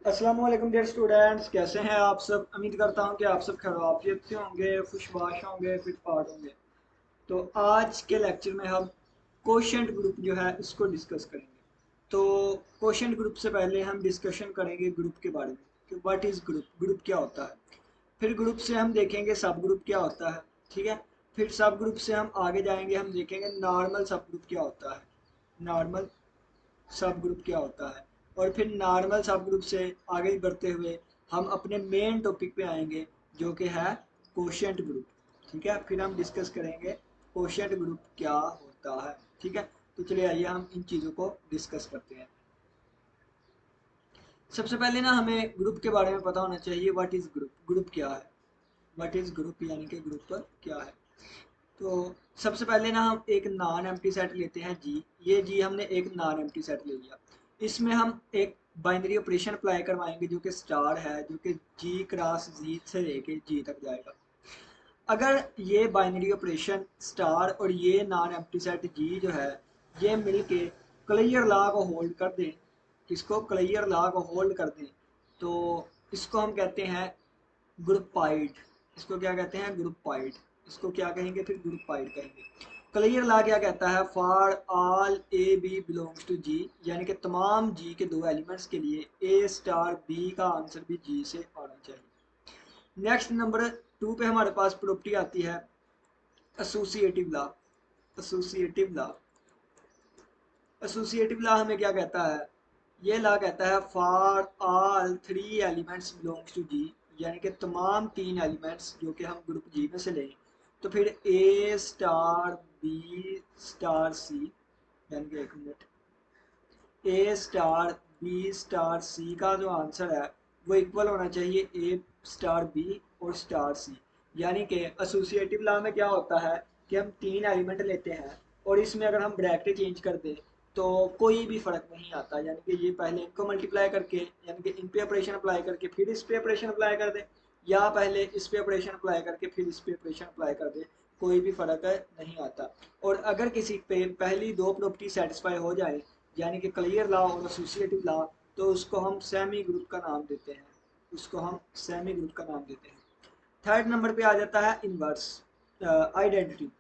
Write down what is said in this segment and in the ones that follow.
अस्सलाम वालेकुम dear students, कैसे हैं आप सब। उम्मीद करता हूं कि आप सब खैरियत से होंगे, खुशबाश होंगे, फिट फाट होंगे। तो आज के लेक्चर में हम कोशेंट ग्रुप जो है इसको डिस्कस करेंगे। तो कोशेंट ग्रुप से पहले हम डिस्कशन करेंगे ग्रुप के बारे में कि व्हाट इज़ ग्रुप, ग्रुप क्या होता है। फिर ग्रुप से हम देखेंगे सब ग्रुप क्या होता है, ठीक है। फिर सब ग्रुप से हम आगे जाएंगे, हम देखेंगे नॉर्मल सब ग्रुप क्या होता है, नॉर्मल सब ग्रुप क्या होता है। और फिर नॉर्मल सब ग्रुप से आगे बढ़ते हुए हम अपने मेन टॉपिक पे आएंगे जो कि है कोशेंट ग्रुप, ठीक है। फिर हम डिस्कस करेंगे कोशेंट ग्रुप क्या होता है, ठीक है। तो चलिए आइए हम इन चीज़ों को डिस्कस करते हैं। सबसे पहले ना हमें ग्रुप के बारे में पता होना चाहिए, व्हाट इज़ ग्रुप, ग्रुप क्या है। व्हाट इज़ ग्रुप यानी कि ग्रुप क्या है। तो सबसे पहले ना हम एक नॉन एम्प्टी सेट लेते हैं जी। ये जी हमने एक नॉन एम्प्टी सेट ले लिया। इसमें हम एक बाइनरी ऑपरेशन अप्लाई करवाएंगे जो कि स्टार है, जो कि जी क्रॉस जी से लेके जी तक जाएगा। अगर ये बाइनरी ऑपरेशन स्टार और ये नॉन एम्प्टी सेट जी जो है ये मिलके क्लियर लॉ को होल्ड कर दें, इसको क्लियर लॉ को होल्ड कर दें, तो इसको हम कहते हैं ग्रुपाइड। इसको क्या कहते हैं, ग्रुपाइड। इसको क्या कहेंगे, फिर ग्रुपाइड कहेंगे। क्लियर लॉ क्या कहता है, for all A B belongs to G, यानी कि तमाम जी के दो एलिमेंट्स के लिए ए स्टार बी का आंसर भी जी से आना चाहिए। नेक्स्ट नंबर 2 पे हमारे पास प्रॉपर्टी आती है associative law. Associative law, associative law हमें क्या कहता है, ये लॉ कहता है for all three elements belongs to G, यानी कि तमाम तीन एलिमेंट्स जो कि हम ग्रुप जी में से लें, तो फिर ए स्टार बी स्टार सी, यानी कि एक मिनट, ए स्टार बी स्टार सी का जो आंसर है वो इक्वल होना चाहिए ए स्टार बी और स्टार सी। यानी कि एसोसिएटिव लॉ में क्या होता है कि हम तीन एलिमेंट लेते हैं और इसमें अगर हम ब्रैकेट चेंज कर दें तो कोई भी फर्क नहीं आता। यानी कि ये पहले इनको मल्टीप्लाई करके, यानी कि इन पे ऑपरेशन अप्लाई करके फिर इस पे ऑपरेशन अप्लाई कर दे, या पहले इस पे ऑपरेशन अप्लाई करके फिर इस पे ऑपरेशन अप्लाई कर दे, कोई भी फर्क नहीं आता। और अगर किसी पे पहली दो प्रॉपर्टी सेटिस्फाई हो जाए, यानी कि क्लियर लॉ और एसोसिएटिव लॉ, तो उसको हम सेमी ग्रुप का नाम देते हैं, उसको हम सेमी ग्रुप का नाम देते हैं। थर्ड नंबर पे आ जाता है इनवर्स आइडेंटिटी।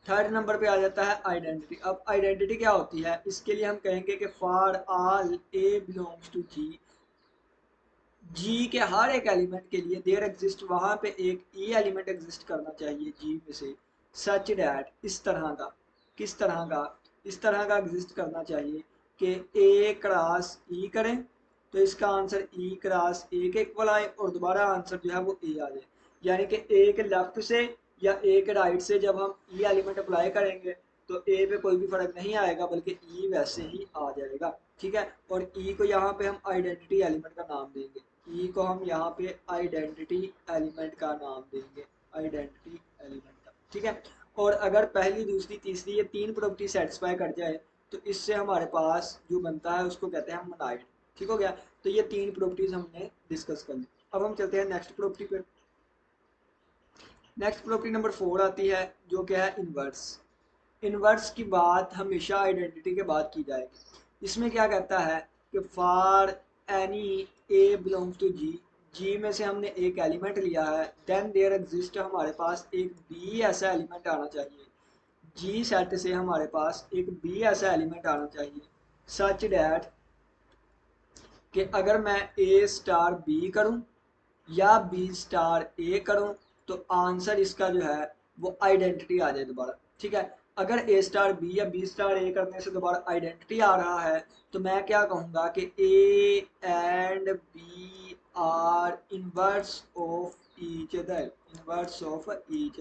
थर्ड नंबर पे आ जाता है आइडेंटिटी। अब आइडेंटिटी क्या होती है, इसके लिए हम कहेंगे कि for all A belongs to G, G के हर एक एलिमेंट के लिए देयर एग्जिस्ट, वहां पे एक ई एलिमेंट एग्जिस्ट करना चाहिए जी में से, सच डैट, इस तरह का, किस तरह का, इस तरह का एग्जिस्ट करना चाहिए कि ए क्रॉस ई करें तो इसका आंसर ई क्रॉस ए के इक्वल आए और दोबारा आंसर जो है वो ए आ जाए। यानी कि ए के लेफ्ट से या ए के राइट से जब हम ई एलिमेंट अप्लाई करेंगे तो ए पे कोई भी फर्क नहीं आएगा बल्कि ई वैसे ही आ जाएगा, ठीक है। और ई को यहाँ पे हम आइडेंटिटी एलिमेंट का नाम देंगे, ई को हम यहाँ पे आइडेंटिटी एलिमेंट का नाम देंगे, आइडेंटिटी एलिमेंट का, ठीक है। और अगर पहली दूसरी तीसरी ये तीन प्रॉपर्टी सेटिस्फाई कर जाए तो इससे हमारे पास जो बनता है उसको कहते हैं मोनाइड, ठीक हो गया। तो ये तीन प्रॉपर्टीज हमने डिस्कस कर ली। अब हम चलते हैं नेक्स्ट प्रॉपर्टी पे। नेक्स्ट प्रॉपर्टी नंबर 4 आती है जो क्या है इनवर्स। इनवर्स की बात हमेशा आइडेंटिटी के बाद की जाएगी। इसमें क्या कहता है कि for any A belongs to G, G में से हमने एक एलिमेंट लिया है, देन देयर एग्जिस्ट, हमारे पास एक बी ऐसा एलिमेंट आना चाहिए, जी सेट से हमारे पास एक बी ऐसा एलिमेंट आना चाहिए, सच डैट कि अगर मैं ए स्टार बी करूं या बी स्टार ए करूं तो आंसर इसका जो है वो आइडेंटिटी आ जाए दोबारा, ठीक है। अगर ए स्टार बी या बी स्टार ए करने से दोबारा आइडेंटिटी आ रहा है तो मैं क्या कहूँगा कि A and B are inverse of each other, inverse of each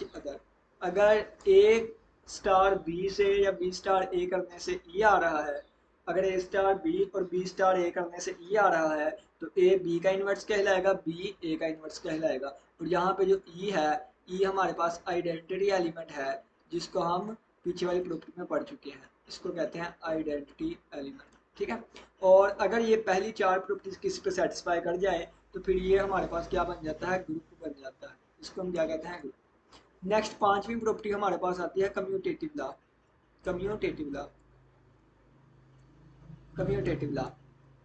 other. अगर ए स्टार बी से या बी स्टार ए करने से ई आ रहा है, अगर ए स्टार बी और बी स्टार ए करने से ई आ रहा है तो ए बी का इन्वर्स कहलाएगा, बी ए का इन्वर्स कहलाएगा। और यहाँ पे जो ई है, ई हमारे पास आइडेंटिटी एलिमेंट है जिसको हम पीछे वाली प्रॉपर्टी में पढ़ चुके हैं, इसको कहते हैं आइडेंटिटी एलिमेंट, ठीक है। और अगर ये पहली चार प्रॉपर्टीज किसी पे सेटिस्फाई कर जाए तो फिर ये हमारे पास क्या बन जाता है, ग्रुप बन जाता है, इसको हम क्या कहते हैं, ग्रुप। नेक्स्ट पांचवी प्रॉपर्टी हमारे पास आती है commutative law. Commutative law, commutative law,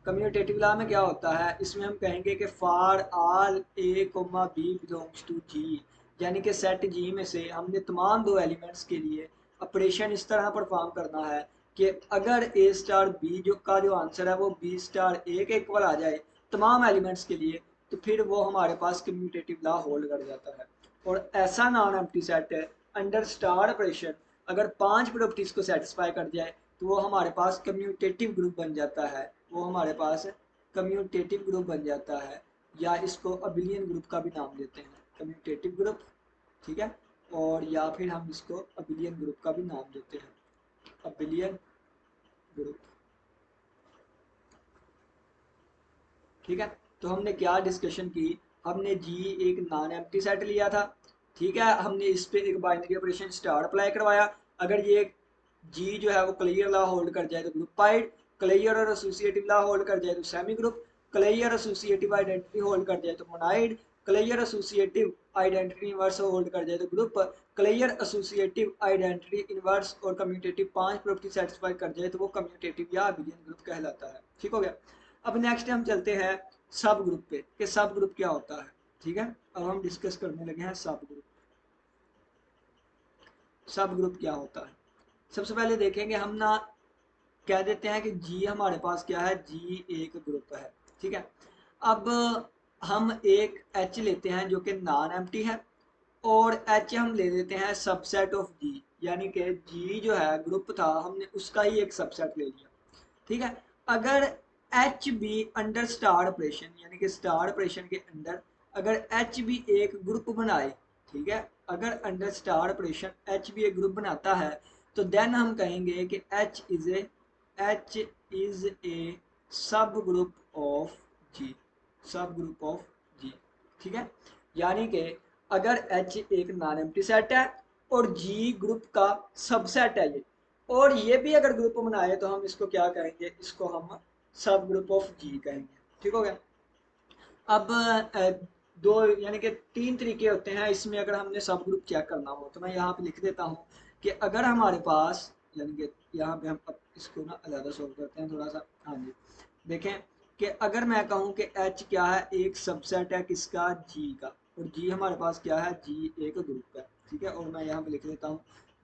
commutative law में क्या होता है, इसमें हम कहेंगे कि for all A comma B belongs to G, यानी कि सेट जी में से हमने तमाम दो एलिमेंट्स के लिए ऑपरेशन इस तरह परफॉर्म करना है कि अगर ए स्टार बी जो का जो आंसर है वो बी स्टार ए के इक्वल आ जाए तमाम एलिमेंट्स के लिए, तो फिर वो हमारे पास कम्यूटेटिव लॉ होल्ड कर जाता है। और ऐसा नॉन एम्प्टी सेट है अंडर स्टार ऑपरेशन अगर 5 प्रॉपर्टीज को सेटिस्फाई कर जाए तो वो हमारे पास कम्यूटेटिव ग्रुप बन जाता है, वो हमारे पास कम्यूटेटिव ग्रुप बन जाता है, या इसको अबिलियन ग्रुप का भी नाम देते हैं, कम्यूटेटिव ग्रुप, ठीक है। और या फिर हम इसको अबिलियन ग्रुप का भी नाम देते हैं, अबिलियन ग्रुप, ठीक है। तो हमने क्या डिस्कशन की, हमने जी एक नॉन एम्प्टी सेट लिया था, ठीक है, हमने इस पे एक बाइनरी ऑपरेशन स्टार अप्लाई करवाया, अगर ये जी जो है वो क्लियर ला होल्ड कर जाए तो ग्रुपाइड, क्लियर और एसोसिएटिव ला होल्ड कर जाए तो semi group, clear associative identity hold कर जाए तो monoid, clear associative identity inverse hold कर जाए तो group, clear associative identity inverse और कम्यूटेटिव 5 प्रॉपर्टी सेटिस्फाई कर जाए तो वो कम्यूटेटिव या अबिलियन ग्रुप कहलाता है, ठीक हो गया। अब नेक्स्ट हम चलते हैं सब ग्रुप पे कि सब ग्रुप क्या होता है, ठीक है। अब हम डिस्कस करने लगे हैं सब ग्रुप, सब ग्रुप क्या होता है। सबसे पहले देखेंगे हम ना, कह देते हैं कि जी हमारे पास क्या है, जी एक ग्रुप है, ठीक है। अब हम एक एच लेते हैं जो कि नॉन एम्प्टी है, और एच हम ले लेते हैं सबसेट ऑफ जी, यानी कि जी जो है ग्रुप था हमने उसका ही एक सबसेट ले लिया, ठीक है। अगर H be under star operation यानी कि स्टार ऑपरेशन के अंदर अगर एच बी एक ग्रुप बनाए, ठीक है, अगर under star operation H B एक ग्रुप बनाता है तो देन हम कहेंगे कि एच इज ए सब ग्रुप ऑफ जी, सब ग्रुप ऑफ जी, ठीक है। यानी कि अगर एच एक नॉन एम्प्टी सेट है और जी ग्रुप का सबसेट है ये, और ये भी अगर ग्रुप बनाए तो हम इसको क्या कहेंगे, इसको हम सब ग्रुप ऑफ जी कहेंगे, ठीक हो गया। अब दो यानी कि तीन तरीके होते हैं इसमें, अगर हमने सब ग्रुप चेक करना हो तो मैं यहाँ पे लिख देता हूँ कि अगर हमारे पास, यानी कि यहाँ पे हम अब इसको ना अलग सोल्व करते हैं थोड़ा सा, हाँ जी, देखें कि अगर मैं कहूँ कि एच क्या है, एक सबसेट है किसका, जी का, और जी हमारे पास क्या है, जी एक ग्रुप है, ठीक है। और मैं यहाँ पे लिख देता हूँ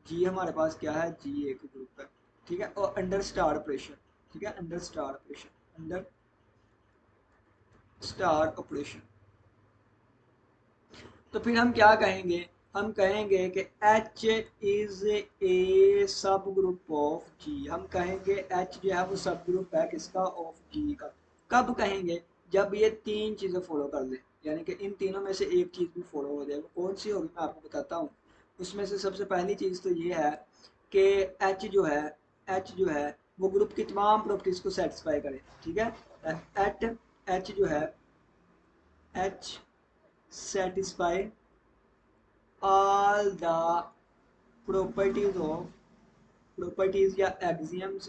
जी हमारे पास क्या है, जी एक ग्रुप है, ठीक है, और अंडर स्टार ऑपरेशन, ठीक है, under star operation, under star operation, तो फिर हम क्या कहेंगे, हम कहेंगे कि H इज ए सब ग्रुप ऑफ G, हम कहेंगे H जो है वो सब ग्रुप है किसका, ऑफ G का। कब कहेंगे, जब ये तीन चीज़ें फॉलो कर ले, यानी कि इन तीनों में से एक चीज़ भी फॉलो हो जाए, वो कौन सी होगी मैं आपको बताता हूँ। उसमें से सबसे पहली चीज़ तो ये है कि H जो है वो ग्रुप की तमाम प्रॉपर्टीज़ को सेटिस्फाई करे, ठीक है। एट H जो है, H satisfy all the properties of properties या axioms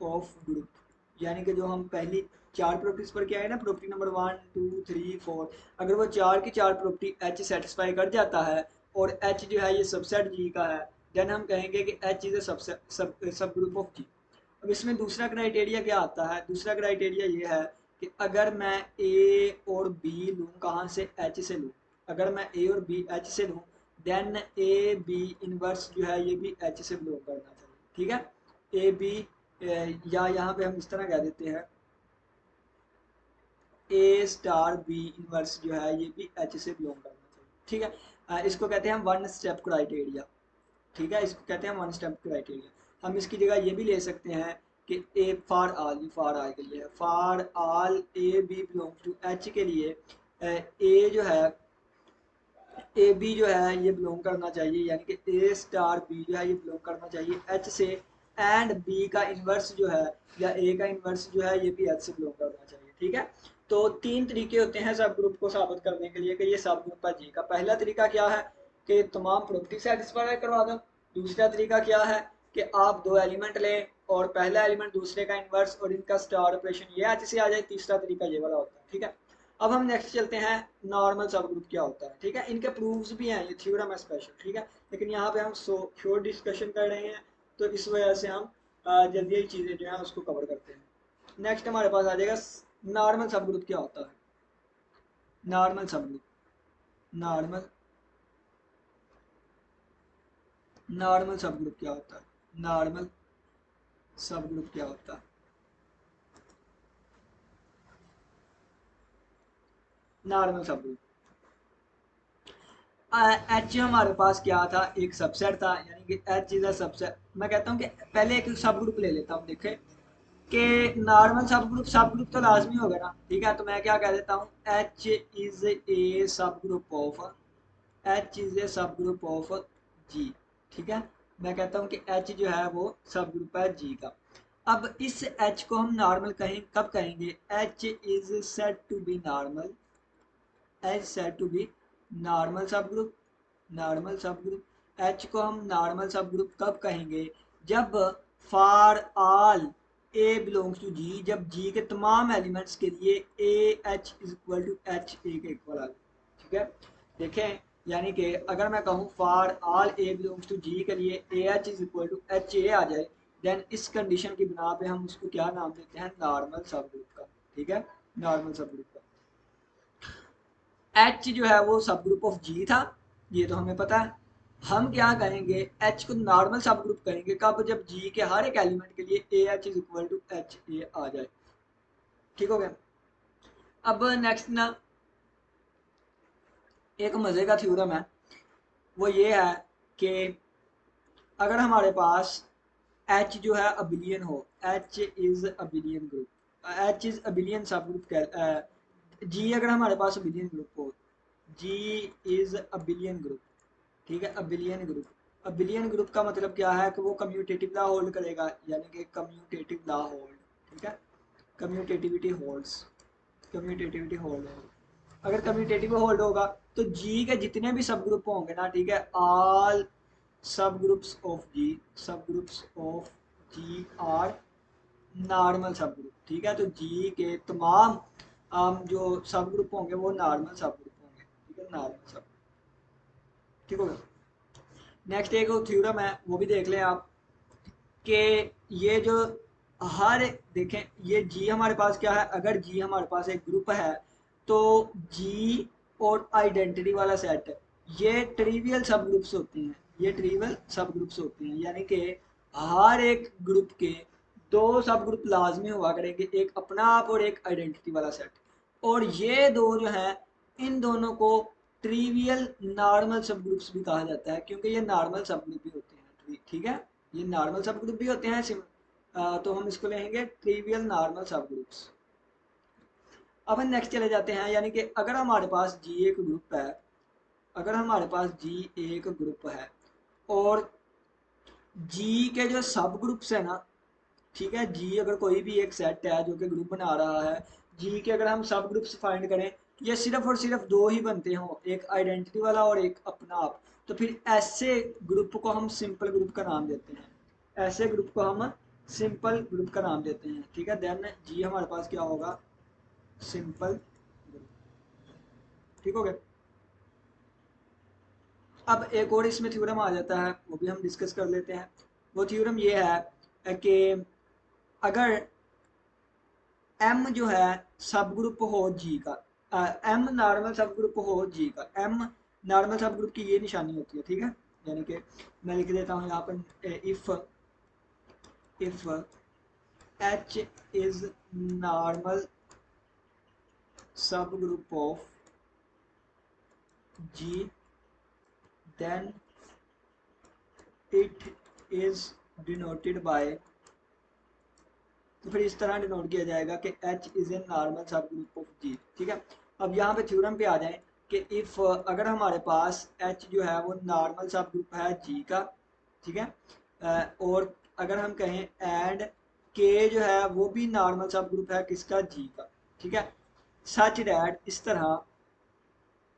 of group, यानी कि जो हम पहली चार प्रॉपर्टीज पर क्या है ना, प्रॉपर्टी नंबर 1 2 3 4, अगर वो चार की चार प्रॉपर्टी एच सेटिस्फाई कर जाता है और एच जो है ये सबसेट जी का है, देन हम कहेंगे कि एच इज ए सब ग्रुप ऑफ जी। अब इसमें दूसरा क्राइटेरिया क्या आता है, दूसरा क्राइटेरिया ये है कि अगर मैं ए और बी लूँ, कहाँ से, एच से लूँ, अगर मैं ए और बी एच से लूँ देन ए बी इनवर्स जो है ये भी एच से बिलोंग करना चाहिए, ठीक है। ए बी, या यहाँ पे हम इस तरह कह देते हैं ए स्टार बी इनवर्स जो है ये भी एच से बिलोंग करना चाहिए, ठीक है। इसको कहते हैं वन स्टेप क्राइटेरिया, ठीक है, इसको कहते हैं वन स्टेप क्राइटेरिया। हम इसकी जगह ये भी ले सकते हैं कि ए फॉर ऑल, ये फॉर ऑल के लिए है, for all A B belong to H के लिए ए जो है, ए बी जो है ये बिलोंग करना चाहिए, यानी कि ए स्टार बी जो है ये बिलोंग करना चाहिए एच से, एंड बी का इन्वर्स जो है या ए का इन्वर्स जो है ये भी एच से बिलोंग करना चाहिए, ठीक है। तो तीन तरीके होते हैं सब ग्रुप को साबित करने के लिए कि ये सब ग्रुप है जी का। पहला तरीका क्या है कि तमाम प्रॉपर्टी सेटिस्फाई करवा दो, दूसरा तरीका क्या है कि आप दो एलिमेंट लें और पहला एलिमेंट दूसरे का इन्वर्स और इनका स्टार ऑपरेशन ये एच से आ जाए, तीसरा तरीका ये वाला होता है, ठीक है। अब हम नेक्स्ट चलते हैं नॉर्मल सब ग्रुप क्या होता है, ठीक है। इनके प्रूफ्स भी हैं, ये थ्योरम है स्पेशल, ठीक है, लेकिन यहाँ पे हम शॉर्ट डिस्कशन कर रहे हैं तो इस वजह से हम जल्दी जल्दी चीज़ें जो है उसको कवर करते हैं। नेक्स्ट हमारे पास आ जाएगा नॉर्मल सब ग्रुप क्या होता है। Normal subgroup, normal normal सब ग्रुप क्या होता है। नॉर्मल सब ग्रुप क्या होता है। नॉर्मल सब ग्रुप एच हमारे पास क्या था, एक सबसेट था, यानी कि एच इज अ सबसेट। मैं कहता हूँ कि पहले एक सब ग्रुप ले लेता हूँ, देखें कि नॉर्मल सब ग्रुप तो लाजमी होगा ना, ठीक है। तो मैं क्या कह देता हूँ, एच इज ए सब ग्रुप ऑफ, एच इज ए सब ग्रुप ऑफ जी, ठीक है। मैं कहता हूँ कि एच जो है वो सब ग्रुप है जी का। अब इस एच को हम नॉर्मल कहें कब कहेंगे, H is said to be normal, H said to be normal subgroup, normal subgroup. H को हम नॉर्मल सब ग्रुप कब कहेंगे, जब for all A belongs to G, जब जी के तमाम एलिमेंट्स के लिए A H is equal to H A के इक्वल आ जाए, ठीक है। देखें, यानी कि अगर मैं कहूँ for all A belongs to G के लिए A H is equal to H A आ जाए, देन इस कंडीशन की बिना पे हम उसको क्या नाम देते हैं, नॉर्मल सब ग्रुप का, ठीक है, नॉर्मल सब ग्रुप का। एच जो है वो सब ग्रुप ऑफ जी था, ये तो हमें पता है। हम क्या करेंगे, एच को नॉर्मल सब ग्रुप करेंगे कब, जब जी के हर एक एलिमेंट के लिए A H is equal to H A आ जाए, ठीक हो गया। अब नेक्स्ट ना, एक मजे का थ्योरम है, वो ये है कि अगर हमारे पास एच जो है अबिलियन हो, H is abelian group, H is abelian सब ग्रुप, जी अगर हमारे पास अबिलियन ग्रुप हो, जी इज अबिलियन ग्रुप, ठीक है, अबिलियन ग्रुप। अबिलियन ग्रुप का मतलब क्या है कि वो कम्यूटेटिव ला होल्ड करेगा, यानी कि कम्यूटेटिव ला होल्ड, ठीक है, कम्यूटेटिविटी होल्ड्स, कम्यूटेटिविटी होल्ड होगा। अगर कम्यूटेटिव होल्ड होगा तो जी के जितने भी सब ग्रुप होंगे ना, ठीक है, ऑल सब groups of G, subgroups of G are normal subgroup, ठीक है। तो जी के तमाम जो सब ग्रुप होंगे वो नॉर्मल सब ग्रुप होंगे, ठीक है, नॉर्मल सब, ठीक हो गया। नेक्स्ट एक थ्योरम है, वो भी देख लें आप, कि ये जो हर, देखें ये जी हमारे पास क्या है, अगर जी हमारे पास एक ग्रुप है तो जी और आइडेंटिटी वाला सेट, ये ट्रिवियल सब ग्रुप्स होते हैं, ये ट्रिवियल सब ग्रुप्स होते हैं, यानी कि हर एक ग्रुप के दो सब ग्रुप लाजमी हुआ करेंगे, एक अपना आप और एक आइडेंटिटी वाला सेट। और ये दो जो है, इन दोनों को ट्रिवियल नॉर्मल सब ग्रुप्स भी कहा जाता है, क्योंकि ये नॉर्मल सब ग्रुप भी होते हैं, ठीक है, ये नॉर्मल सब ग्रुप भी होते हैं। तो हम इसको लेंगे ट्रिवियल नॉर्मल सब ग्रुप्स। अब हम नेक्स्ट चले जाते हैं, यानी कि अगर हमारे पास जी एक ग्रुप है, अगर हमारे पास जी एक ग्रुप है और जी के जो सब ग्रुप्स है ना, ठीक है, जी अगर कोई भी एक सेट है जो कि ग्रुप बना रहा है, जी के अगर हम सब ग्रुप्स फाइंड करें, ये सिर्फ और सिर्फ दो ही बनते हो, एक आइडेंटिटी वाला और एक अपना आप, तो फिर ऐसे ग्रुप को हम सिंपल ग्रुप का नाम देते हैं, ऐसे ग्रुप को हम सिंपल ग्रुप का नाम देते हैं, ठीक है। देन जी हमारे पास क्या होगा, सिंपल ग्रुप, ठीक हो गया। अब एक और इसमें थ्योरम आ जाता है, वो भी हम डिस्कस कर लेते हैं। वो थ्योरम ये है कि अगर एम जो है सब ग्रुप हो जी का, एम नॉर्मल सब ग्रुप हो जी का, एम नॉर्मल सब ग्रुप की ये निशानी होती है, ठीक है। यानी कि मैं लिख देता हूँ यहाँ पर, if H is normal subgroup of G, then it is denoted by, तो फिर इस तरह डिनोट किया जाएगा कि H is a normal subgroup of G, ठीक है। अब यहाँ पे थ्योरम पे आ जाए कि इफ अगर हमारे पास एच जो है वो नॉर्मल सब ग्रुप है जी का, ठीक है, और अगर हम कहें एंड के जो है वो भी नॉर्मल सब ग्रुप है किसका, जी का, ठीक है, सच डैट इस तरह,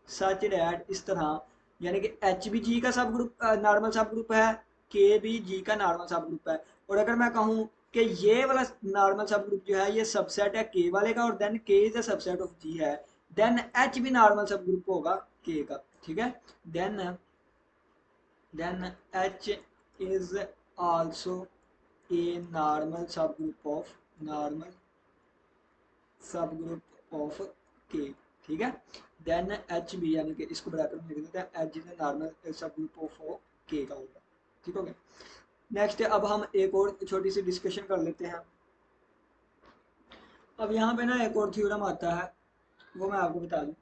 सच डैट इस तरह, यानी कि एच भी जी का सब ग्रुप नॉर्मल सब ग्रुप है, के भी जी का नॉर्मल सब ग्रुप है, और अगर मैं कहूँ कि ये वाला नॉर्मल सब ग्रुप जो है ये सबसेट है के वाले का, और then K is the subset of G है, देन एच भी नॉर्मल सब ग्रुप होगा के का, ठीक है। Then H is also a normal subgroup of K, ठीक है। देन एच बी, यानी कि इसको ब्रैकेट में लिख देते हैं, H is normal subgroup of के का होगा, ठीक हो गया। नेक्स्ट अब हम एक और छोटी सी डिस्कशन कर लेते हैं। अब यहाँ पे ना एक और थ्योरम आता है, वो मैं आपको बता दूं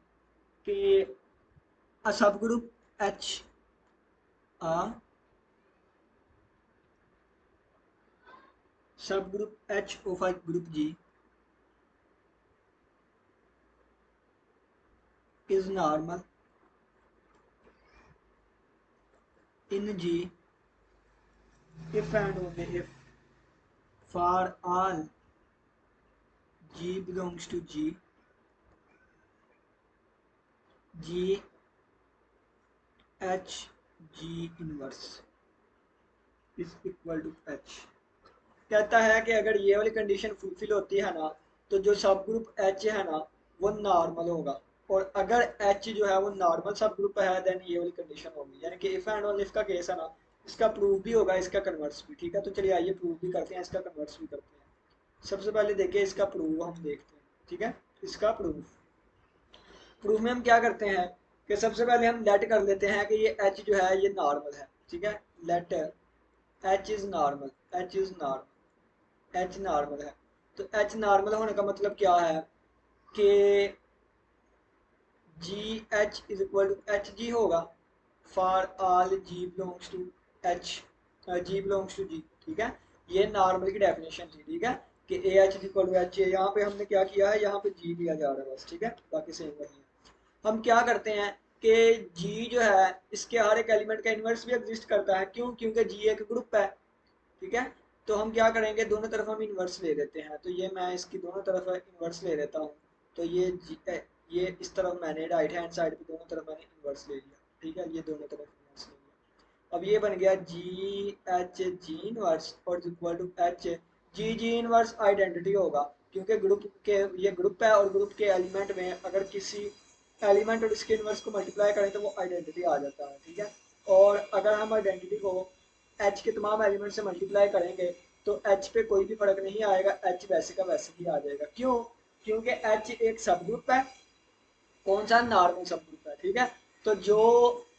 कि अ subgroup H, a subgroup H of a group G is normal in G if and only if for all G belongs to G, G H G inverse is equal to H। कहता है कि अगर ये वाली condition fulfil होती है ना, तो जो सब ग्रुप एच है ना वो नॉर्मल होगा, और अगर एच जो है वो नॉर्मल सब ग्रुप है देन ये वाली कंडीशन होगी, यानी कि इफ एंड ओनली इफ का केस है ना, इसका प्रूफ भी होगा, इसका कन्वर्स भी, ठीक है। तो चलिए आइए प्रूफ भी करते हैं, इसका कन्वर्स भी करते हैं। सबसे पहले देखिए इसका प्रूफ हम देखते हैं, ठीक है। इसका प्रूफ में हम क्या करते हैं कि सबसे पहले हम लेट कर लेते हैं कि ये एच जो है ये नॉर्मल है, ठीक है। Let H is normal, H is normal, H normal है। तो एच नॉर्मल होने का मतलब क्या है कि G H is equal to H G होगा for all G belongs to H, G belongs to G, ठीक है। ये नॉर्मल की डेफिनेशन थी, ठीक है, कि A H is equal to H. यहाँ पे हमने क्या किया है, यहाँ पे जी लिया जा रहा है बस, ठीक है, बाकी सेम वही है। हम क्या करते हैं कि जी जो है इसके हर एक एलिमेंट का इन्वर्स भी एग्जिस्ट करता है, क्यों, क्योंकि जी एक ग्रुप है, ठीक है। तो हम क्या करेंगे, दोनों तरफ हम इन्वर्स ले लेते हैं, तो ये मैं इसकी दोनों तरफ इन्वर्स ले लेता हूँ। तो ये इस तरफ मैंने राइट हैंड साइड पे दोनों तरफ मैंने इन्वर्स ले लिया, ठीक है, ये दोनों तरफ इन्वर्स ले लिया। अब ये बन गया जी एच जी इनवर्स और equal to H G G inverse identity होगा, क्योंकि ग्रुप के ये ग्रुप है और ग्रुप के एलिमेंट में अगर किसी एलिमेंट और इसके इनवर्स को मल्टीप्लाई करें तो वो आइडेंटिटी आ जाता है, ठीक है। और अगर हम आइडेंटिटी को एच के तमाम एलिमेंट से मल्टीप्लाई करेंगे तो एच पे कोई भी फर्क नहीं आएगा, एच वैसे का वैसे ही आ जाएगा, क्यों, क्योंकि एच एक सब ग्रुप है, कौन सा, नॉर्मल सब ग्रुप है, ठीक है। तो जो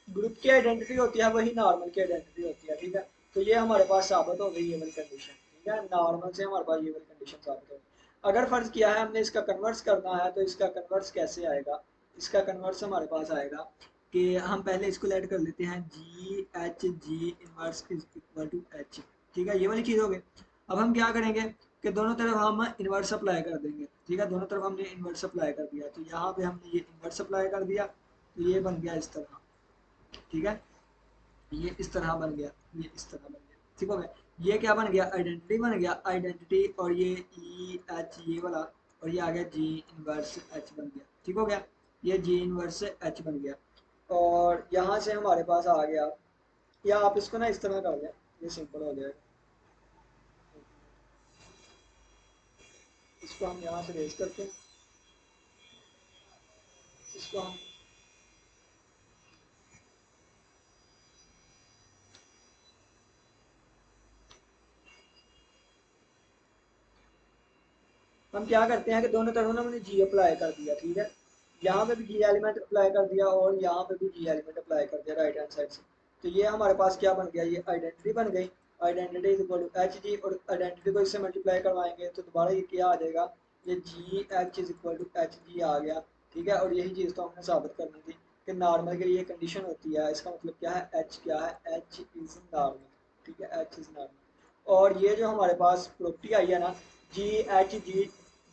ग्रुप की आइडेंटिटी होती है वही नॉर्मल की आइडेंटिटी होती है, ठीक है। तो ये हमारे पास साबित हो गई ये वाली कंडीशन, ठीक है, नॉर्मल से हमारे पास ये वाली कंडीशन साबित हो गई। अगर फर्ज किया है हमने इसका कन्वर्स करना है, तो इसका कन्वर्स कैसे आएगा, इसका कन्वर्स हमारे पास आएगा कि हम पहले इसको लेट कर लेते हैं, G H G inverse is equal to H, ठीक है, ये वाली चीज़ हो गई। अब हम क्या करेंगे कि दोनों तरफ हम इन्वर्स अप्लाई कर देंगे, ठीक है, दोनों तरफ हमने इन्वर्स अप्लाई कर दिया, तो यहाँ पे हमने ये इन्वर्स अप्लाई कर दिया, तो ये बन गया इस तरह, ठीक है, ये इस तरह बन गया, ये इस तरह बन गया, ठीक हो गया। ये क्या बन गया, आइडेंटिटी बन गया, आइडेंटिटी, और ये ई एच ये वाला, और ये आ गया जी इनवर्स एच बन गया, ठीक हो गया, ये जी इनवर्स एच बन गया। और यहाँ से हमारे पास आ गया, या आप इसको ना इस तरह कर लें, ये सिंपल हो जाएगा। इसको हम यहाँ से रेज करते हैं, इसको हम क्या करते हैं कि दोनों तरफ ना हमने जी अप्लाई कर दिया, ठीक है, यहाँ पे भी जी एलिमेंट अप्लाई कर दिया और यहाँ पे भी जी एलिमेंट अप्लाई कर दिया राइट हैंड साइड से। तो ये हमारे पास क्या बन गया, ये आइडेंटिटी बन गई, identity is equal to H G, और आइडेंटिटी को इससे मल्टीप्लाई करवाएंगे तो दोबारा ये क्या आ जाएगा, ये G H is equal to H G आ गया, ठीक है। और यही चीज़ तो हमने साबित करनी थी कि नॉर्मल के लिए कंडीशन होती है, इसका मतलब क्या है, एच क्या है, एच इज नॉर्मल, ठीक है, एच इज नॉर्मल। और ये जो हमारे पास प्रॉपर्टी आई है ना, जी एच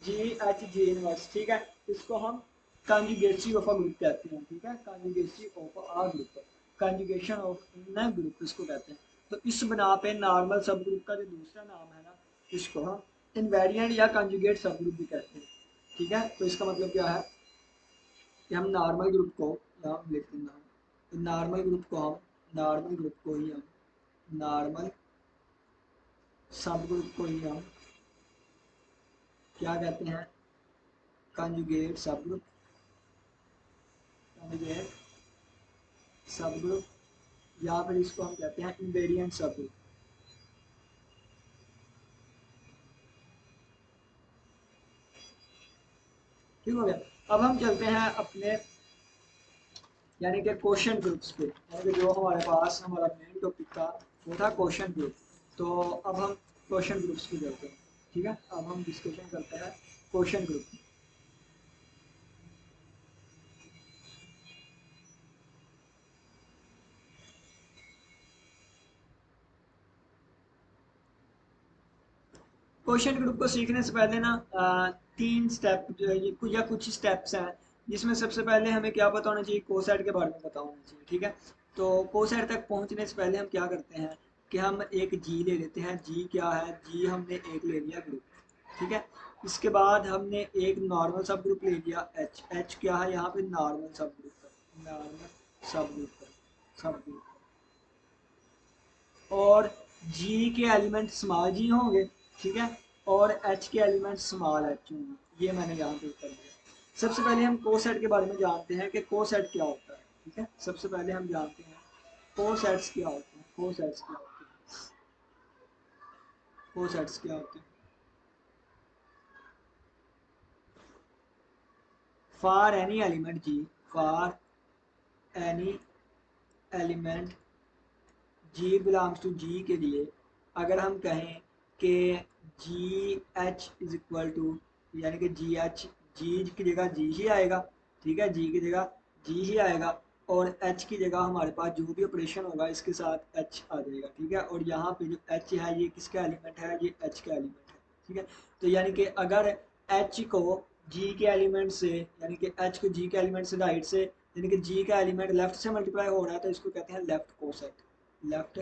जी इनवर्स, ठीक है, इसको हम कंजुगेसी ऑफ अ ग्रुप कहते हैं, ठीक है, conjugacy of a group, conjugation of in group इसको कहते हैं। तो इस बना पे नॉर्मल सब ग्रुप का जो दूसरा नाम है ना, इसको हम इनवेरिएंट या कंजुगेट सब ग्रुप भी कहते हैं, ठीक है। तो इसका मतलब क्या है कि हम नॉर्मल ग्रुप को यहाँ लिख देना, नॉर्मल ग्रुप को हम नॉर्मल ग्रुप को ही हम नॉर्मल सब ग्रुप को ही हम क्या कहते हैं, कंजुगेट सब ग्रुप, कंजुगेट सब ग्रुप, या फिर इसको हम कहते हैं इनवेरिएंट सब ग्रुप, ठीक हो गया। अब हम चलते हैं अपने यानी कि क्वेश्चन ग्रुप्स पे, यानी कि जो हमारे पास हमारा मेन टॉपिक था वो था क्वेश्चन ग्रुप। तो अब हम क्वेश्चन ग्रुप्स पे चलते हैं। ठीक है, अब हम डिस्कशन करते हैं क्वेश्चन ग्रुप। क्वेश्चन ग्रुप को सीखने से पहले ना तीन स्टेप जो है या कुछ स्टेप्स हैं, जिसमें सबसे पहले हमें क्या पता होना चाहिए, कोसेट के बारे में पता होना चाहिए। ठीक है, तो कोसेट तक पहुंचने से पहले हम क्या करते हैं कि हम एक जी ले लेते हैं। जी क्या है, जी हमने एक ले लिया ग्रुप। ठीक है, इसके बाद हमने एक नॉर्मल सब ग्रुप ले लिया एच। एच क्या है यहाँ पे, नॉर्मल सब ग्रुप है, नॉर्मल सब ग्रुप है, सब ग्रुप। और जी के एलिमेंट स्मॉल जी होंगे। ठीक है, और एच के एलिमेंट स्मॉल एच होंगे। ये मैंने यहाँ पे कर दिया। सबसे पहले हम कोसेट के बारे में जानते हैं कि कोसेट क्या होता है। ठीक है, सबसे पहले हम जानते हैं कोसेट्स क्या होते हैं। कोसेट्स क्या होते हैं, कोसेट्स क्या होते हैं। For any element G, for any element G belongs to G के लिए अगर हम कहें कि G H is equal to, यानी कि जी एच, जी की जगह जी ही आएगा। ठीक है, जी की जगह जी ही आएगा, और एच की जगह हमारे पास जो भी ऑपरेशन होगा इसके साथ एच आ जाएगा। ठीक है, और यहाँ पे जो एच है ये किसका एलिमेंट है, ये एच का एलिमेंट है। ठीक है, तो यानी कि अगर एच को जी के एलिमेंट से, यानी कि एच को जी के एलिमेंट से राइट से, यानी कि जी का एलिमेंट लेफ्ट से मल्टीप्लाई हो रहा है तो इसको कहते हैं लेफ्ट कोसेट, लेफ्ट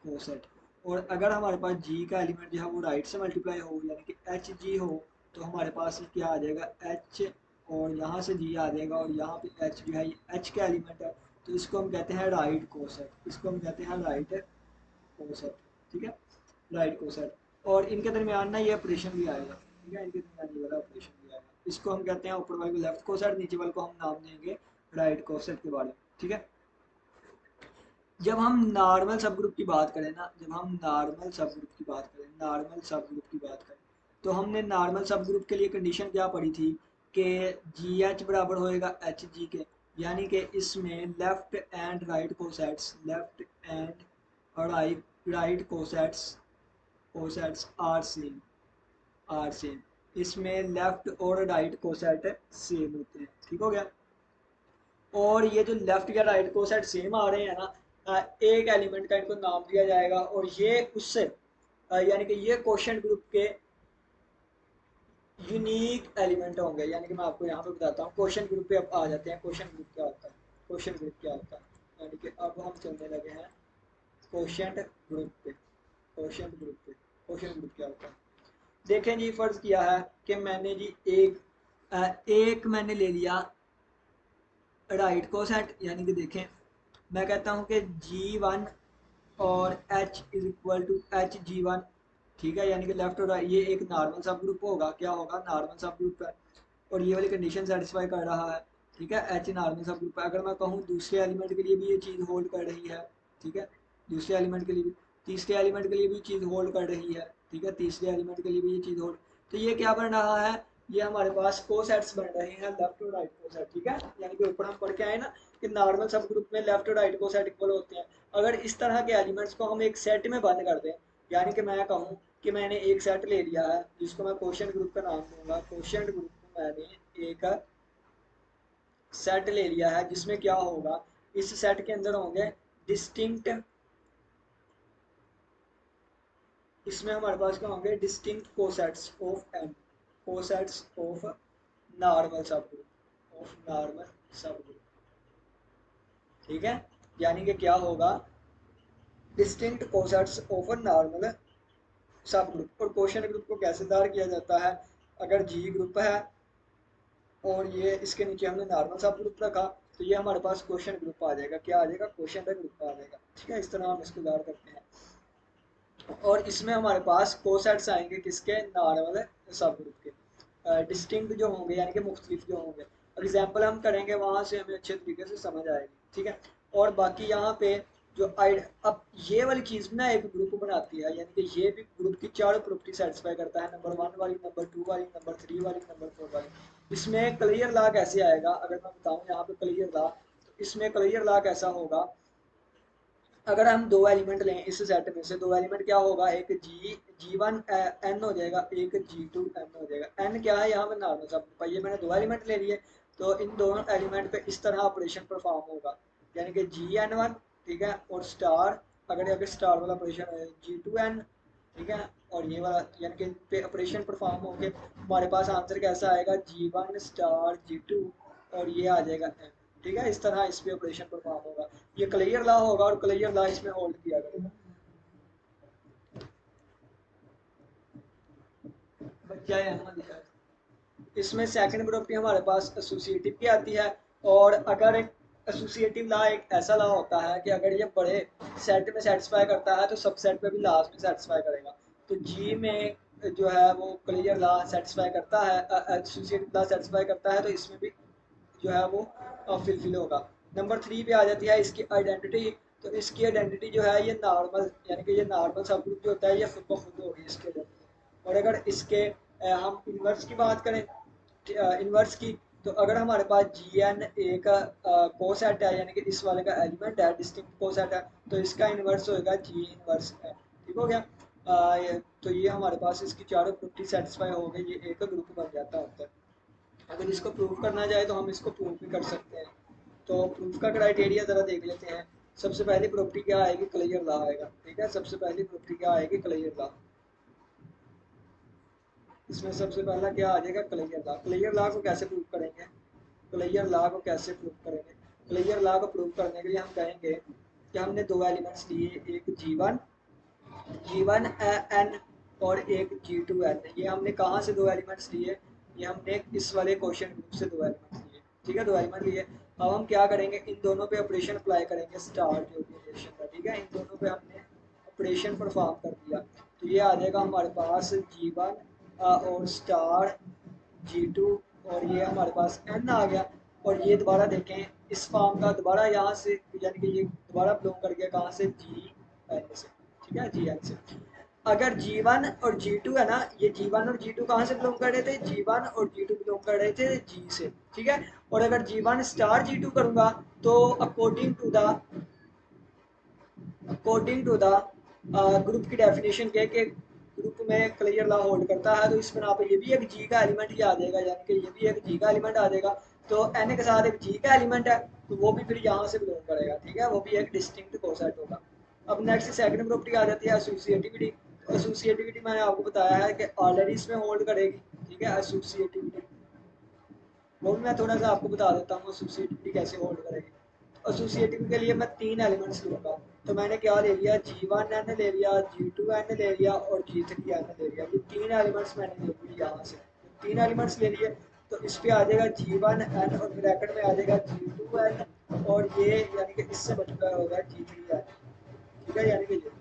कोसेट। और अगर हमारे पास जी का एलिमेंट जो है वो राइट से मल्टीप्लाई हो, यानी कि एच जी हो, तो हमारे पास क्या आ जाएगा, एच, और यहाँ से जी आ जाएगा, और यहाँ पे एच जो है ये एच का एलिमेंट है, तो इसको हम कहते हैं राइट कोसेट, इसको हम कहते हैं राइट कोसेट। ठीक है, राइट कोसेट। और इनके दरमियान ना ये ऑपरेशन भी आएगा। ठीक है, इनके दरमियान ये वाला ऑपरेशन भी आएगा, इसको हम कहते हैं ऊपर वाले को लेफ्ट कोसेट, नीचे वाले को हम नाम देंगे राइट कोसेट के बारे में। ठीक है, जब हम नॉर्मल सब ग्रुप की बात करें ना, जब हम नॉर्मल सब ग्रुप की बात करें, नॉर्मल सब ग्रुप की बात करें, तो हमने नॉर्मल सब ग्रुप के लिए कंडीशन क्या पढ़ी थी कि जी एच बराबर होएगा एच जी के, यानी कि इसमें left and right cosets, left and right right cosets, cosets are same, are same. इसमें लेफ्ट और राइट कोसेट सेम होते हैं। ठीक हो गया, और ये जो लेफ्ट या राइट को सेट सेम आ रहे हैं ना, एक एलिमेंट का इनको नाम दिया जाएगा, और ये उससे यानी कि ये क्वेश्चन ग्रुप के यूनिक एलिमेंट होंगे। यानी कि मैं आपको यहाँ पे बताता हूँ, क्वेश्चन ग्रुप पे अब आ जाते हैं। क्वेश्चन ग्रुप क्या होता है, क्वेश्चन ग्रुप क्या होता है, यानी कि अब हम चलने लगे हैं क्वेश्चन ग्रुप पे, क्वेश्चन ग्रुप पे। क्वेश्चन ग्रुप क्या होता है, देखें जी, फर्ज किया है कि मैंने जी एक मैंने ले लिया राइट को सेट, यानी कि देखें मैं कहता हूँ कि G1 और H is equal to H G one. ठीक है, यानी कि लेफ्ट और राइट ये एक नॉर्मल सब ग्रुप होगा, क्या होगा, नॉर्मल सब ग्रुप है, और ये वाली कंडीशन सेटिस्फाई कर रहा है। ठीक है, एच नॉर्मल सब ग्रुप है। अगर मैं कहूँ दूसरे एलिमेंट के लिए भी ये चीज़ होल्ड कर रही है। ठीक है, दूसरे एलिमेंट के लिए भी, तीसरे एलिमेंट के लिए भी चीज़ होल्ड कर रही है। ठीक है, तीसरे एलिमेंट के लिए भी ये चीज़ होल्ड, तो ये क्या बन रहा है, ये हमारे पास कोसेट्स बन रहे हैं, लेफ्ट और राइट कोसेट। ठीक है, यानी कि ऊपर हम पढ़ के आए ना कि नॉर्मल सब ग्रुप में लेफ्ट और राइट कोसेट इक्वल होते हैं। अगर इस तरह के एलिमेंट्स को हम एक सेट में बंद कर दें, यानी कि मैं कहूँ कि मैंने एक सेट ले लिया है जिसको मैं क्वेश्चन ग्रुप का नाम दूंगा, क्वेश्चन ग्रुप में मैंने एक सेट ले लिया है जिसमें क्या होगा, इस सेट के अंदर होंगे डिस्टिंक्ट, इसमें हमारे पास क्या होंगे, distinct cosets of M, cosets of normal subgroup, of normal subgroup. ठीक है, यानी कि क्या होगा, distinct cosets of normal subgroup. और क्वेश्चन ग्रुप को कैसे दायर किया जाता है, अगर जी ग्रुप है और ये इसके नीचे हमने नॉर्मल सब ग्रुप रखा, तो ये हमारे पास क्वेश्चन ग्रुप आ जाएगा, क्या आ जाएगा, क्वेश्चन ग्रुप आ जाएगा। ठीक है, इस तरह हम इसको दायर करते हैं, और इसमें हमारे पास कोसेट्स आएंगे किसके, नॉर्मल सब ग्रुप के, डिस्टिंक्ट जो होंगे यानी कि मुख्तलिफ जो होंगे। एग्जाम्पल हम करेंगे वहां से हमें अच्छे तरीके से समझ आएगी। ठीक है, और बाकी यहाँ पे जो आइड अब ये वाली चीज ना एक ग्रुप बनाती है, यानी कि ये भी ग्रुप की चारों प्रॉपर्टी सेटिस्फाई करता है, नंबर 1 वाली, नंबर 2 वाली, नंबर 3 वाली, नंबर 4 वाली। इसमें क्लियर लॉ कैसे आएगा, अगर मैं बताऊं यहाँ पे क्लियर लॉ, तो इसमें क्लियर लॉ कैसा होगा, अगर हम दो एलिमेंट लें इस सेट में से, दो एलिमेंट क्या होगा, एक जी वन एन हो जाएगा, एक जी2 एन हो जाएगा। एन क्या है यहाँ पे नॉर्मल सब, ये मैंने दो एलिमेंट ले लिए, तो इन दोनों एलिमेंट पे इस तरह ऑपरेशन परफॉर्म होगा, यानी कि जी एन वन, ठीक है, और स्टार, अगर अगर स्टार वाला ऑपरेशन है जी2 एन, ठीक है, और ये वाला यानी कि पे ऑपरेशन परफॉर्म होके हमारे पास आंसर कैसा आएगा, जी1 स्टार जी2, और ये आ जाएगा एन, ठीक है, इस तरह इस पे ऑपरेशन परफॉर्म होगा। ये क्लियर लॉ होगा और क्लियर लॉ इसमें होल्ड किया करेगा। बच्चा है हमारे साथ। इसमें सेकंड प्रॉपर्टी हमारे पास एसोसिएटिव की आती है, और अगर एक एसोसिएटिव लॉ एक ऐसा लॉ होता है कि अगर ये बड़े सेट में सेटिस्फाई करता है तो सब सेट में भी लास्ट में सेटिस्फाई करेगा। तो जी में जो है वो क्लियर लॉ सेटिस्फाई करता है, एसोसिएटिव लॉ सेटिस्फाई करता है, तो इसमें भी जो है वो फिलफिल होगा। नंबर 3 पे आ जाती है इसकी आइडेंटिटी। तो इसकी आइडेंटिटी जो है ये नॉर्मल, यानी कि ये नॉर्मल सब ग्रुप जो होता है ये खुद ब खुद होगी इसकी आइडेंटिटी। और अगर इसके हम इन्वर्स की बात करें, इन्वर्स की, तो अगर हमारे पास जी एन एक कोसेट है, यानी कि इस वाले का एलिमेंट है, डिस्टिंक्ट कोसेट है, तो इसका इन्वर्स होगा जी इन्वर्स है। ठीक हो गया। तो ये हमारे पास इसकी चारों प्रॉपर्टी सेटिस्फाई हो गई, ये एक ग्रुप बन जाता होता है। अगर इसको प्रूव करना चाहे तो हम इसको प्रूव भी कर सकते हैं। तो प्रूफ का क्राइटेरिया ज़रा देख लेते हैं। सबसे पहली प्रॉपर्टी क्या आएगी, क्लियर लॉ आएगा, ठीक है, सबसे पहली प्रॉपर्टी क्या आएगी, क्लियर लॉ। इसमें सबसे पहला क्या आ जाएगा, क्लियर लॉ। क्लियर लॉ को कैसे प्रूव करेंगे, क्लियर लॉ को कैसे प्रूव करेंगे, क्लियर लॉ को प्रूव करने के लिए हम कहेंगे कि हमने दो एलिमेंट्स लिए, एक जी वन एन और एक जी2 एन। ये हमने कहाँ से दो एलिमेंट्स लिए, ये हमने इस वाले क्वेश्चन ग्रुप से दो एलिमेंट्स लिए, ठीक है, दो एलिमेंट लिए। अब हम क्या करेंगे, इन दोनों पे ऑपरेशन अप्लाई करेंगे, स्टार जो भी ऑपरेशन था, ठीक है, इन दोनों पे हमने ऑपरेशन परफॉर्म कर दिया। तो ये आ जाएगा हमारे पास जी1 और स्टार जी2, और ये हमारे पास एन आ गया। और ये दोबारा देखें इस फॉर्म का, दोबारा यहाँ से यानी कि ये दोबारा बिलोंग कर गया कहाँ से, जी एन से, ठीक है, जी एन से। अगर जी1 और जी2 है ना, ये जी1 और जी2 कहाँ से बिलोंग कर रहे थे, जी1 और जी2 बिलोंग कर रहे थे जी से, ठीक है। और अगर जी1 स्टार जी2 करूंगा, तो अकॉर्डिंग टू द ग्रुप की डेफिनेशन के ग्रुप में क्लियर लॉ होल्ड करता है, तो इस बिना पे ये भी एक जी का एलिमेंट ही आ जाएगा, यानी कि ये भी एक जी का एलिमेंट आ जाएगा। तो एन के साथ एक जी का एलिमेंट है, तो वो भी फिर यहाँ से बिलोंग करेगा, ठीक है, वो भी एक डिस्टिंक्ट कोसेट होगा। अब नेक्स्ट सेकंड प्रॉपर्टी आ जाती है एसोसिएटिविटी। एसोसिएटिविटी मैंने आपको बताया है कि ऑलरेडी इसमें होल्ड करेगी, ठीक है, एसोसिएटिविटी वो भी मैं थोड़ा सा आपको बता देता हूँ एसोसिएटिविटी कैसे होल्ड करेगी। एसोसिएटिव के लिए मैं तीन एलिमेंट्स लूँगा, तो मैंने क्या ले लिया, जी1 एन ले लिया, जी2 एन ले लिया और जी3 एन ले लिया। ये तीन एलिमेंट्स मैंने ले लिए यहाँ से, तीन एलिमेंट्स ले लिए। तो इस पे आ जाएगा जी1 एन और ब्रैकेट में आ जाएगा जी2 एन, और ये यानी कि इससे बचता होगा जी3 एन, ठीक है, यानी कि ये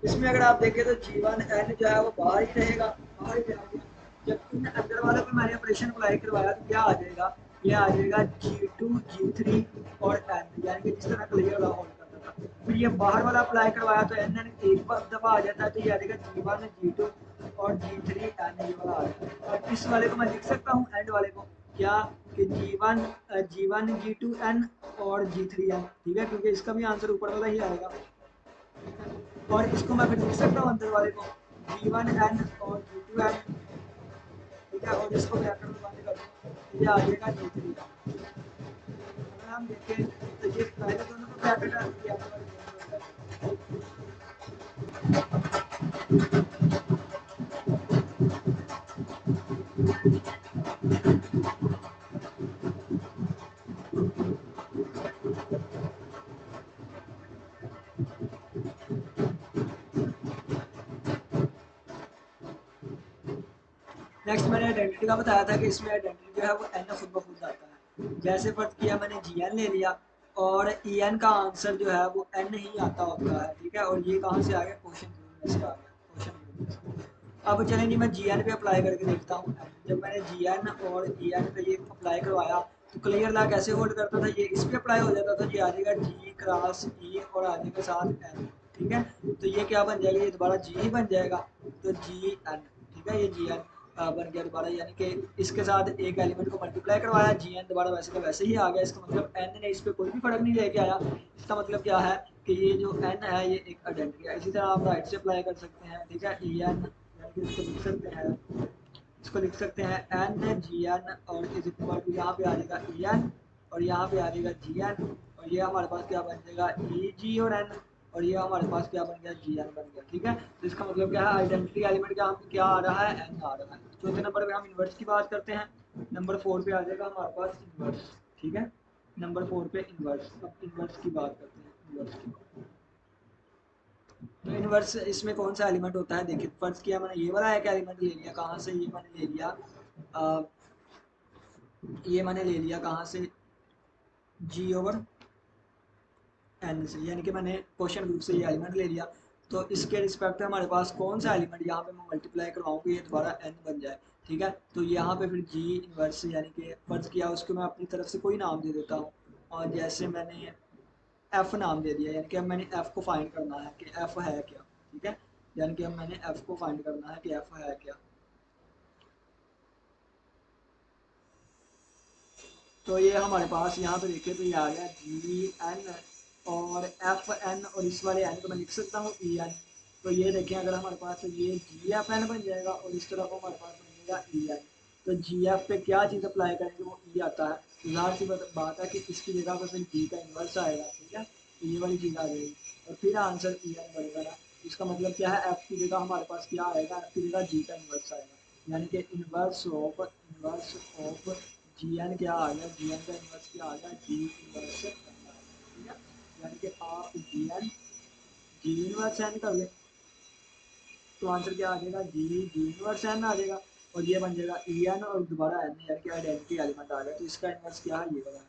इसमें अगर आप देखें तो जी1 एन जो है वो बाहर ही रहेगा, बाहर ही रहेगा। जब इन अंदर वालों पे मैंने ऑपरेशन अप्लाई करवाया तो क्या आ जाएगा, ये आ जाएगा जी2 जी3 और एन, यानी कि जिस तरह क्लियर लॉ होल्ड करता था। फिर ये बाहर वाला अप्लाई करवाया तो एन एन एक दफा आ जाता है, तो ये आ जाएगा जी1 जी2 और जी3 एन, ये वाला आ जाएगा। और इस वाले को मैं लिख सकता हूँ एंड वाले को क्या, कि जी1 जी2 एन और जी3 एन, ठीक है, क्योंकि इसका भी आंसर ऊपर वाला ही आएगा। और इसको मैं फिर लिख सकता हूँ अंदर वाले को जी1 एन और जी2 एन, ठीक है, और इसको ब्रैकेट में बंद कर दूँ, ये आ जाएगा जी3। अगर हम देखें तो ये पहले दोनों को ब्रैकेट है, ये आने वाले दोनों को ब्रैकेट। नेक्स्ट मैंने आइडेंटिटी का बताया था कि इसमें आइडेंटिटी जो है वो एन खुद ब खुद आता है। जैसे फर्ज किया मैंने जी एन ले लिया, और ई एन का आंसर जो है वो एन ही आता होता है, ठीक है, और ये कहाँ से आ गया, क्वेश्चन में से आ गया, क्वेश्चन। अब चलें जी, मैं जी एन पे अप्लाई करके देखता हूँ। जब मैंने जी एन और ई एन पे ये अप्लाई करवाया तो क्लियर ला कैसे होल्ड करता था, ये इस पे अप्लाई हो जाता था, ये आ जाएगा जी क्रॉस ई और आ जाएगा साथ एन, ठीक है। तो ये क्या बन जाएगा, ये दोबारा जी ही बन जाएगा, तो जी एन, ठीक है, ये जी एन बन गया दोबारा, यानी कि इसके साथ एक एलिमेंट को मल्टीप्लाई करवाया, जी एन दोबारा वैसे का वैसे ही आ गया। इसका मतलब एन ने इस पर कोई भी फर्क नहीं लेके आया। इसका मतलब क्या है कि ये जो एन है ये एक आइडेंटिटी है। इसी तरह आप राइट से अप्लाई कर सकते हैं, ठीक है, ई एन, यानी कि इसको लिख सकते हैं, इसको लिख सकते हैं एन जी एन और इज इक्वल टू यहाँ पे आ जाएगा ई एन और यहाँ पे आ जाएगा जी एन, और ये हमारे पास क्या बन जाएगा ई जी और एन, और ये हमारे पास क्या बन गया जी एन बन गया, ठीक है। तो इसका मतलब क्या है, आइडेंटिटी एलिमेंट का क्या आ रहा है, एन आ रहा है। चौथे नंबर पे हम इन्वर्स की बात करते हैं, नंबर 4 पे आ जाएगा हमारे पास इन्वर्स, ठीक है, नंबर 4 पे इन्वर्स। अब इन्वर्स की बात करते हैं, इन्वर्स की। तो इनवर्स इसमें कौन सा एलिमेंट होता है, देखिए फर्ज किया मैंने, ये वाला एक एलिमेंट ले लिया, कहाँ से, ये मैंने ले लिया ये मैंने ले लिया कहाँ से, जी ओवर एन से, यानी कि मैंने क्वेश्चन ग्रुप से ये एलिमेंट ले लिया। तो इसके रिस्पेक्ट में हमारे पास कौन सा एलिमेंट यहाँ पे मैं मल्टीप्लाई करवाऊँ ये दोबारा एन बन जाए, ठीक है। तो यहाँ पे फिर जी इनवर्स यानी कि फर्ज किया, उसको मैं अपनी तरफ से कोई नाम दे देता हूँ, और जैसे मैंने एफ नाम दे दिया, यानी कि अब मैंने एफ को फाइंड करना है कि एफ है क्या, ठीक है, यानी कि अब मैंने एफ को फाइंड करना है कि एफ है क्या। तो ये हमारे पास यहाँ पे देखें तो ये आ गया जी एन और एफ एन, और इस वाले एन को मैं लिख सकता हूँ ई एन। तो ये देखें अगर हमारे पास ये जी एफ एन बन जाएगा और इस तरफ हमारे पास बन जाएगा ई एन। तो जी एफ पे क्या चीज़ अप्लाई करेंगे वो ई आता है, ज़ाहिर सी बात है कि इसकी जगह पर फिर जी का इन्वर्स आएगा, ठीक है, तो ये वाली चीज़ आ जाएगी और फिर आंसर ई एन बनेगा ना। इसका मतलब क्या है, एफ की जगह हमारे पास क्या आएगा, एफ की जगह जी का इन्वर्स आएगा, यानी कि इन्वर्स ऑफ जी एन क्या आ गया, जी एन का इन्वर्स क्या आ गया, जी इन्वर्स एन आ गया, ठीक है। यानी कि आप जी इन्वर्स एन कर लें तो आंसर क्या आ जाएगा, जी इन्वर्स एन आ जाएगा, और ये बन जाएगा ई एन और दोबारा एन, यानी कि आइडेंटिटी एलिमेंट आ गया। तो इसका इन्वर्स क्या है, ये वाला है।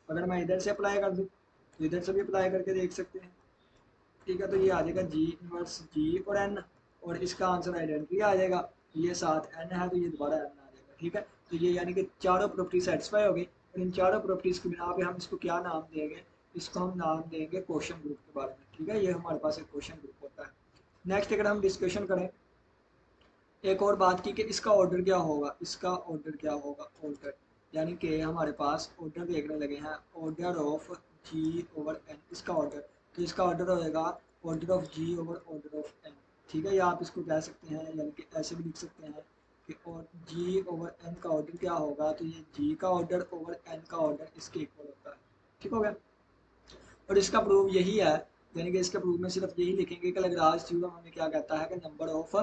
अगर मैं इधर से अप्लाई कर दूँ तो इधर से भी अप्लाई करके देख सकते हैं, ठीक है। तो ये आ जाएगा जी इन्वर्स जी और एन, और इसका आंसर आइडेंटिटी आ जाएगा, ये साथ एन है तो ये दोबारा एन आ जाएगा, ठीक है। तो ये यानी कि चारों प्रॉपर्टी सेटिस्फाई हो गई, और इन चारों प्रॉपर्टीज़ की बिना पे हम इसको क्या नाम देंगे, इसको हम नाम देंगे क्वेश्चन ग्रुप के बारे में, ठीक है। ये हमारे पास एक क्वेश्चन ग्रुप होता है। नेक्स्ट अगर हम डिस्कशन करें, एक और बात की कि इसका ऑर्डर क्या होगा, इसका ऑर्डर क्या होगा, ऑर्डर यानी कि हमारे पास ऑर्डर देखने लगे हैं, order of G over N, इसका ऑर्डर, तो इसका ऑर्डर होएगा order of G over order of N, ठीक है। या आप इसको कह सकते हैं, यानी कि ऐसे भी लिख सकते हैं कि और जी ओवर एन का ऑर्डर क्या होगा, तो ये जी का ऑर्डर ओवर एन का ऑर्डर इसके इक्वल होता है, ठीक हो गया। और इसका प्रूफ यही है, यानी कि इसके प्रूफ में सिर्फ यही लिखेंगे कि लैग्रांज थ्योरम हमें क्या कहता है कि नंबर ऑफ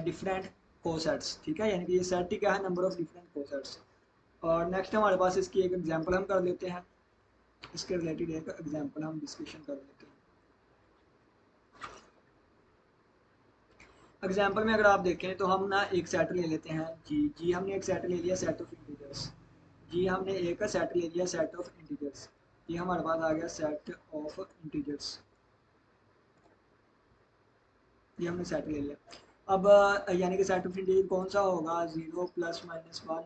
डिफरेंट कोसेट्स, ठीक है, यानी कि ये सेट ही क्या है, नंबर ऑफ डिफरेंट कोसेट्स। और नेक्स्ट हमारे पास इसकी एक एग्जांपल हम कर लेते हैं, इसके रिलेटेड एक एग्जांपल हम डिस्कशन कर लेते हैं। एग्जांपल में अगर आप देखें तो हम ना एक सेट ले लेते हैं जी हमने एक सेट ले लिया, सेट ऑफ इंटीजर्स, जी हमने एक सेट ले लिया, सेट ऑफ इंटीजर्स, ये हमारे पास आ गया सेट ऑफ इंटीजर्स, ये हमने सेट ले लिया। अब यानी कि सेट ऑफ इंटीजर कौन सा होगा, 0 plus minus one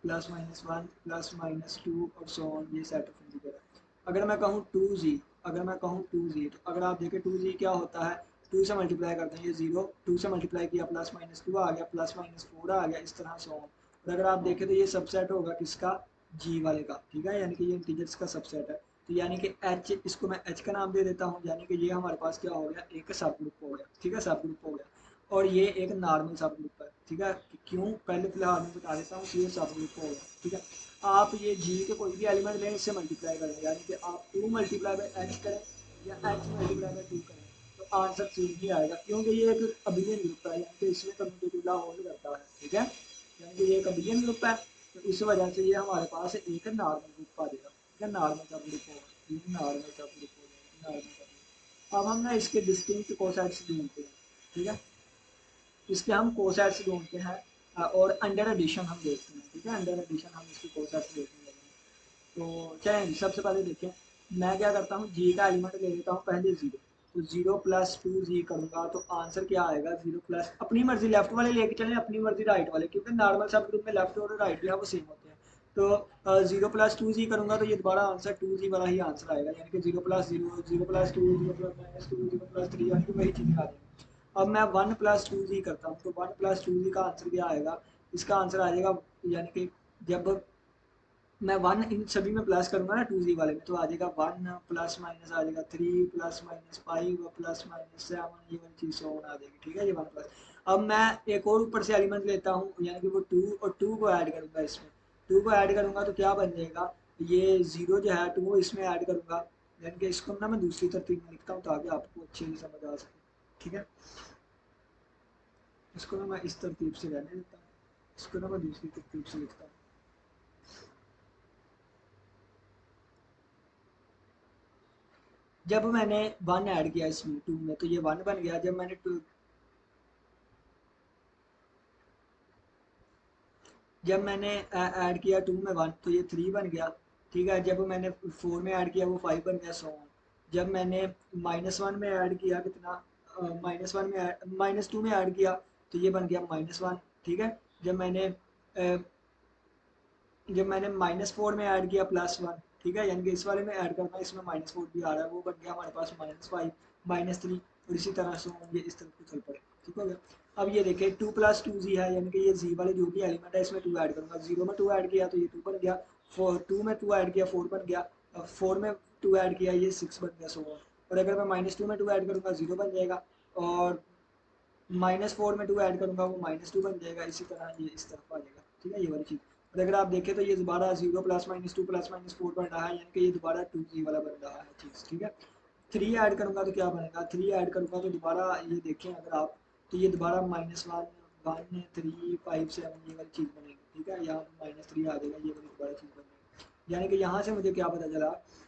plus minus one plus minus two और सो ऑन, ये सेट ऑफ इंटीजर है। अगर मैं कहूँ टू जी, अगर मैं कहूँ टू जी, तो अगर आप देखें टू जी क्या होता है, टू से मल्टीप्लाई करते हैं, ये जीरो टू से मल्टीप्लाई किया प्लस माइनस टू आ गया, प्लस माइनस फोर आ गया, इस तरह सो ऑन। और अगर आप देखें तो ये सबसेट होगा किसका, जी वाले का, ठीक है, यानी कि ये इंटीजर्स का सबसेट है। तो यानी कि एच, इसको मैं एच का नाम दे देता हूँ, यानी कि ये हमारे पास क्या हो गया, एक सब ग्रुप हो गया, ठीक है, सब ग्रुप हो गया। और ये एक नॉर्मल सब ग्रुप है, ठीक है। क्यों, पहले फिलहाल मैं बता देता हूँ कि ये सब ग्रुप हो गया, ठीक है। आप ये जी के कोई भी एलिमेंट लें, इससे मल्टीप्लाई करें, यानी कि आप टू मल्टीप्लाई बाई एच करें या एच मल्टीप्लाई बाई टू करें, तो आंसर सेम ही आएगा, क्योंकि ये एक अबिलियन ग्रुप है, यानी कि इसमें कम्यूटेटिव लॉ होल्ड करता है, ठीक है, यानी कि ये एक अबिलियन ग्रुप है। तो इस वजह से ये हमारे पास एक नॉर्मल ग्रुप आ जाएगा, ठीक है, नॉर्मल सब ग्रुप होगा, नॉर्मल सब ग्रुप हो जाएगा, नॉर्मल सब ग्रुप। अब हम ना इसके डिस्टिंक्ट कोसाइड्स ढूंढते हैं, ठीक है, इसके हम कोसाइड्स ढूंढते हैं और अंडर एडिशन हम देखते हैं, ठीक है, अंडर एडिशन हम इसकी कोसाइड्स देखने लगे हैं। तो चलें सबसे पहले देखें, मैं क्या करता हूँ, जी का एलिमेंट ले लेता हूँ पहले जीरो, तो जीरो प्लस टू जी करूँगा तो आंसर क्या आएगा, जीरो प्लस, अपनी मर्जी लेफ्ट वाले लेके चलें, अपनी मर्जी राइट वाले, क्योंकि नॉर्मल सब ग्रुप में लेफ्ट और राइट जो है वो सेम होते हैं। तो 0 + 2z करूँगा तो ये दोबारा आंसर 2z वाला ही आंसर आएगा, यानी कि 0 + 0, 0 + 2, 0 + -2, 0 + 3, यानी कि वही चीज़ें आ जाएंगी। अब मैं 1 + 2z करता हूँ, तो 1 + 2z का आंसर क्या आएगा? इसका आंसर आ जाएगा, यानी कि जब मैं 1 इन सभी में प्लस करूंगा ना 2z वाले में, तो आ जाएगा 1 प्लस माइनस आ जाएगा 3 प्लस माइनस 5 प्लस माइनस 7, ये वाली चीज़ 100 आ जाएगी। ठीक है, ये 1 प्लस। अब मैं एक और ऊपर से एलिमेंट लेता हूँ, यानी कि वो 2, और 2 को ऐड करूंगा इसमें। 2 को ऐड करूंगा तो क्या बन जाएगा? ये 0 जो है 2 इसमें ऐड करूंगा, यानी कि इसको ना मैं दूसरी तरतीब में लिखता हूँ ताकि आपको अच्छे से समझ आ सके। ठीक है, इसको ना मैं इस तरतीब से रहने देता हूँ, इसको ना मैं दूसरी तरतीब से लिखता हूँ। जब मैंने 1 ऐड किया इसमें 2 में, तो ये 1 बन गया। जब मैंने ऐड किया 2 में 1, तो ये 3 बन गया। ठीक है, जब मैंने 4 में ऐड किया वो 5 बन गया, सो ऑन। जब मैंने -1 में ऐड किया कितना, -2 में ऐड किया, तो ये बन गया -1। ठीक है, जब मैंने अ, जब मैंने -4 में ऐड किया +1, ठीक है, यानी कि इस वाले में ऐड करना, इसमें -4 भी आ रहा है, वो बन गया हमारे पास -5, -3, और इसी तरह से ये इस तरफ को चल पड़े। ठीक हो गया। अब ये देखें 2 + 2z है, यानी कि ये z वाले जो भी एलिमेंट है इसमें 2 ऐड करूंगा। 0 में 2 ऐड किया तो ये 2 बन गया, 2 में 2 ऐड किया 4 बन गया, 4 में 2 ऐड किया ये 6 बन गया, सो ऑन। और अगर मैं -2 में 2 ऐड करूंगा 0 बन जाएगा, और -4 में 2 ऐड करूंगा वो -2 बन जाएगा, इसी तरह ये इस तरफ आ जाएगा। ठीक है, ये वाली चीज़। और अगर आप देखें तो ये दोबारा 0 +-2 +-4 बन रहा है, यानी कि ये दोबारा 2z वाला बन रहा है चीज़। ठीक है, 3 ऐड करूंगा तो क्या बनेगा? 3 ऐड करूंगा तो दोबारा ये देखें अगर आप, तो ये दोबारा -1, 1, 3, 5, 7 ये वाली चीज़ बनेगी। ठीक है, यहाँ पर -3 आ जाएगा, ये वाली दोबारा चीज़ बनेगी। यानी कि यहाँ से मुझे क्या पता चला